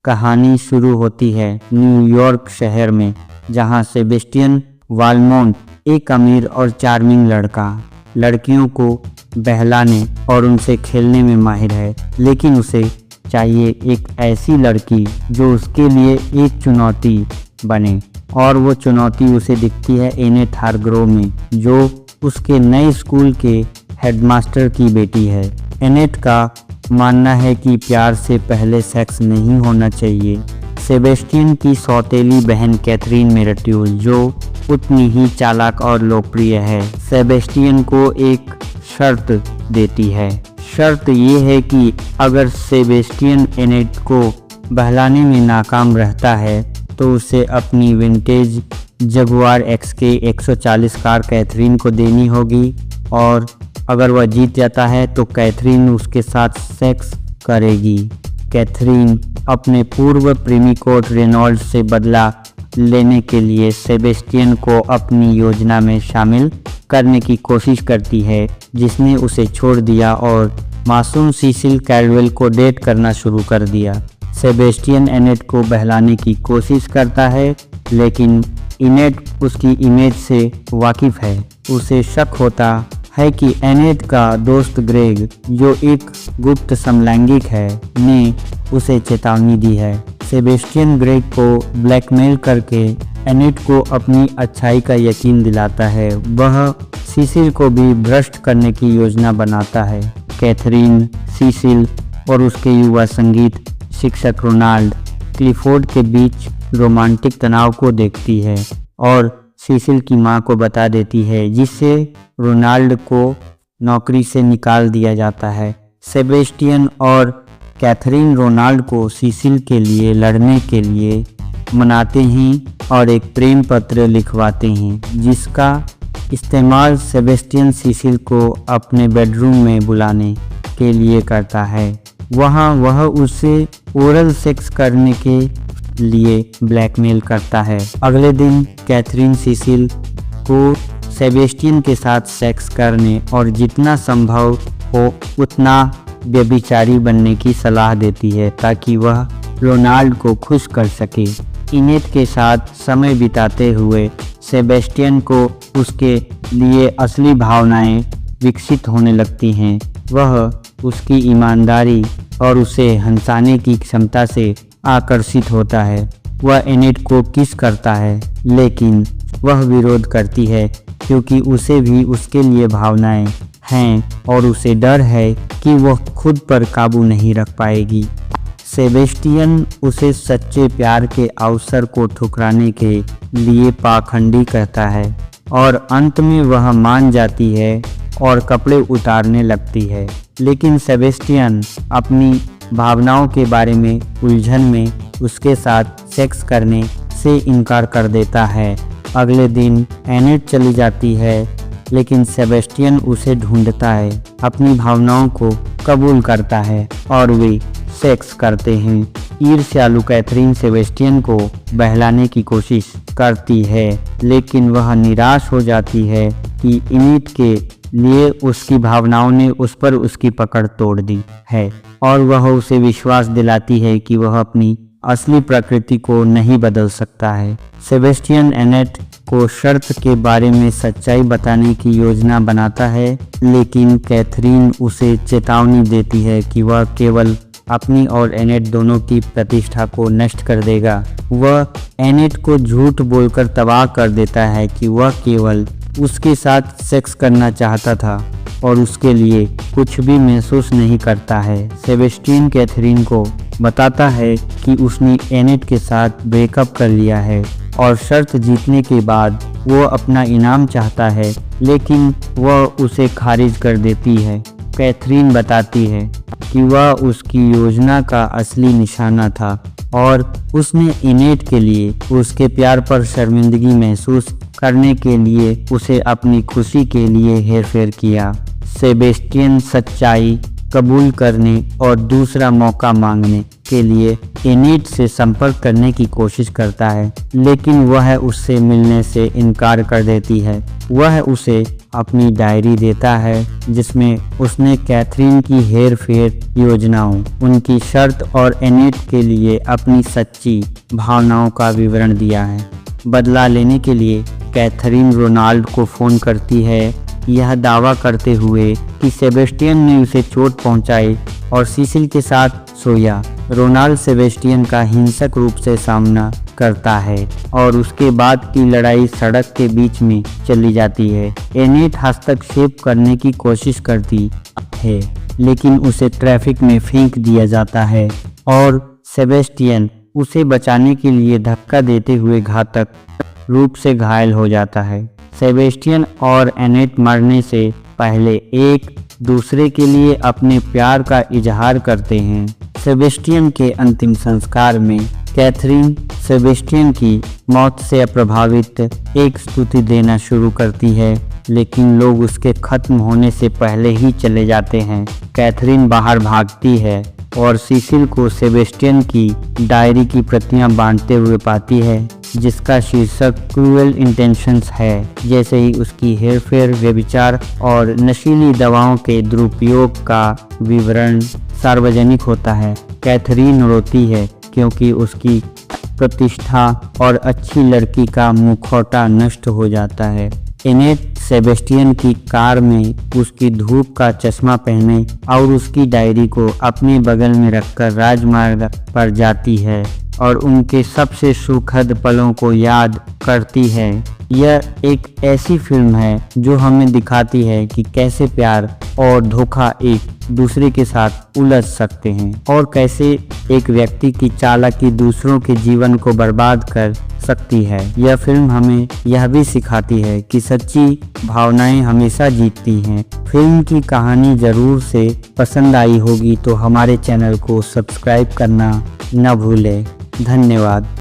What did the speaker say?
कहानी शुरू होती है न्यूयॉर्क शहर में, जहां सेबेस्टियन वालमोंट एक अमीर और चार्मिंग लड़का लड़कियों को बहलाने और उनसे खेलने में माहिर है, लेकिन उसे चाहिए एक ऐसी लड़की जो उसके लिए एक चुनौती बने। और वो चुनौती उसे दिखती है एनेट हारग्रोव में, जो उसके नए स्कूल के हेडमास्टर की बेटी है। एनेट का मानना है कि प्यार से पहले सेक्स नहीं होना चाहिए। सेबेस्टियन की सौतेली बहन कैथरीन मेरेट्यूल, जो उतनी ही चालाक और लोकप्रिय है, सेबेस्टियन को एक शर्त देती है। शर्त ये है कि अगर सेबेस्टियन एनेट को बहलाने में नाकाम रहता है तो उसे अपनी vintage Jaguar XK 140 car Catherine को देनी होगी, और अगर वह जीत जाता है तो कैथरीन उसके साथ सेक्स करेगी। कैथरीन अपने पूर्व प्रेमिकोट रेनॉल्ड से बदला लेने के लिए सेबेस्टियन को अपनी योजना में शामिल करने की कोशिश करती है, जिसने उसे छोड़ दिया और मासूम सिसिल कैल्वेल को डेट करना शुरू कर दिया। सेबेस्टियन एनेट को बहलाने की कोशिश करता है, लेकिन एनेट उसकी इमेज से वाकिफ है। उसे शक होता है कि एनेट का दोस्त ग्रेग, जो एक गुप्त समलैंगिक है, ने उसे चेतावनी दी है। सेबेस्टियन ग्रेग को ब्लैकमेल करके एनेट को अपनी अच्छाई का यकीन दिलाता है। वह सिसिल को भी भ्रष्ट करने की योजना बनाता है। कैथरीन सिसिल और उसके युवा संगीत शिक्षक रोनाल्ड क्लिफोर्ड के बीच रोमांटिक तनाव को देखती है और सिसिल की मां को बता देती है, जिससे रोनाल्ड को नौकरी से निकाल दिया जाता है। सेबेस्टियन और कैथरीन रोनाल्ड को सिसिल के लिए लड़ने के लिए मनाते हैं और एक प्रेम पत्र लिखवाते हैं, जिसका इस्तेमाल सेबेस्टियन सिसिल को अपने बेडरूम में बुलाने के लिए करता है। वहाँ वह उसे ओरल सेक्स करने के लिए ब्लैकमेल करता है। अगले दिन कैथरीन सिसिल को सेबेस्टियन के साथ सेक्स करने और जितना संभव हो उतना व्यभिचारी बनने की सलाह देती है, ताकि वह रोनाल्ड को खुश कर सके। एनेट के साथ समय बिताते हुए सेबेस्टियन को उसके लिए असली भावनाएं विकसित होने लगती हैं। वह उसकी ईमानदारी और उसे हंसाने की क्षमता से आकर्षित होता है। वह एनेट को किस करता है, लेकिन वह विरोध करती है, क्योंकि उसे भी उसके लिए भावनाएं हैं और उसे डर है कि वह खुद पर काबू नहीं रख पाएगी। सेबेस्टियन उसे सच्चे प्यार के अवसर को ठुकराने के लिए पाखंडी कहता है, और अंत में वह मान जाती है और कपड़े उतारने लगती है। लेकिन सेबेस्टियन अपनी भावनाओं के बारे में उलझन में उसके साथ सेक्स करने से इनकार कर देता है। अगले दिन एनेट चली जाती है, लेकिन सेबेस्टियन उसे ढूंढता है, अपनी भावनाओं को कबूल करता है और वे सेक्स करते हैं। ईर्ष्यालु कैथरीन सेबेस्टियन को बहलाने की कोशिश करती है, लेकिन वह निराश हो जाती है कि एनेट के लिए उसकी भावनाओं ने उस पर उसकी पकड़ तोड़ दी है, और वह उसे विश्वास दिलाती है कि वह अपनी असली प्रकृति को नहीं बदल सकता है। सेबेस्टियन एनेट को शर्त के बारे में सच्चाई बताने की योजना बनाता है, लेकिन कैथरीन उसे चेतावनी देती है कि वह केवल अपनी और एनेट दोनों की प्रतिष्ठा को नष्ट कर देगा। वह एनेट को झूठ बोलकर तबाह कर देता है कि वह केवल उसके साथ सेक्स करना चाहता था और उसके लिए कुछ भी महसूस नहीं करता है। सेबेस्टियन कैथरीन को बताता है कि उसने एनेट के साथ ब्रेकअप कर लिया है और शर्त जीतने के बाद वो अपना इनाम चाहता है, लेकिन वह उसे खारिज कर देती है। कैथरीन बताती है कि वह उसकी योजना का असली निशाना था और उसने एनेट के लिए उसके प्यार पर शर्मिंदगी महसूस करने के लिए उसे अपनी खुशी के लिए हेरफेर किया। सेबेस्टियन सच्चाई कबूल करने और दूसरा मौका मांगने के लिए एनेट से संपर्क करने की कोशिश करता है, लेकिन वह उससे मिलने से इनकार कर देती है। वह उसे अपनी डायरी देता है जिसमें उसने कैथरीन की हेर-फेर योजनाओं, उनकी शर्त और एनेट के लिए अपनी सच्ची भावनाओं का विवरण दिया है। बदला लेने के लिए कैथरीन रोनाल्ड को फ़ोन करती है, यह दावा करते हुए कि सेबेस्टियन ने उसे चोट पहुंचाई और सिसिल के साथ सोया। रोनाल्ड सेबेस्टियन का हिंसक रूप से सामना करता है और उसके बाद की लड़ाई सड़क के बीच में चली जाती है। एनेट हस्तक्षेप करने की कोशिश करती है लेकिन उसे ट्रैफिक में फेंक दिया जाता है और सेबेस्टियन उसे बचाने के लिए धक्का देते हुए घातक रूप से घायल हो जाता है। सेबेस्टियन और एनेट मरने से पहले एक दूसरे के लिए अपने प्यार का इजहार करते हैं। सेबेस्टियन के अंतिम संस्कार में कैथरीन सेबेस्टियन की मौत से प्रभावित एक स्तुति देना शुरू करती है, लेकिन लोग उसके खत्म होने से पहले ही चले जाते हैं। कैथरीन बाहर भागती है और सिसिल को सेबेस्टियन की डायरी की प्रतियां बांटते हुए पाती है जिसका शीर्षक क्रूएल इंटेंशंस है। जैसे ही उसकी हेरफेर, व्यभिचार और नशीली दवाओं के दुरुपयोग का विवरण सार्वजनिक होता है, कैथरीन रोती है क्योंकि उसकी प्रतिष्ठा और अच्छी लड़की का मुखौटा नष्ट हो जाता है। एनेट सेबेस्टियन की कार में उसकी धूप का चश्मा पहने और उसकी डायरी को अपने बगल में रखकर राजमार्ग पर जाती है और उनके सबसे सुखद पलों को याद करती है। यह एक ऐसी फिल्म है जो हमें दिखाती है कि कैसे प्यार और धोखा एक दूसरे के साथ उलझ सकते हैं और कैसे एक व्यक्ति की चालाकी दूसरों के जीवन को बर्बाद कर सकती है। यह फिल्म हमें यह भी सिखाती है कि सच्ची भावनाएं हमेशा जीतती हैं। फिल्म की कहानी जरूर से पसंद आई होगी तो हमारे चैनल को सब्सक्राइब करना न भूलें। धन्यवाद।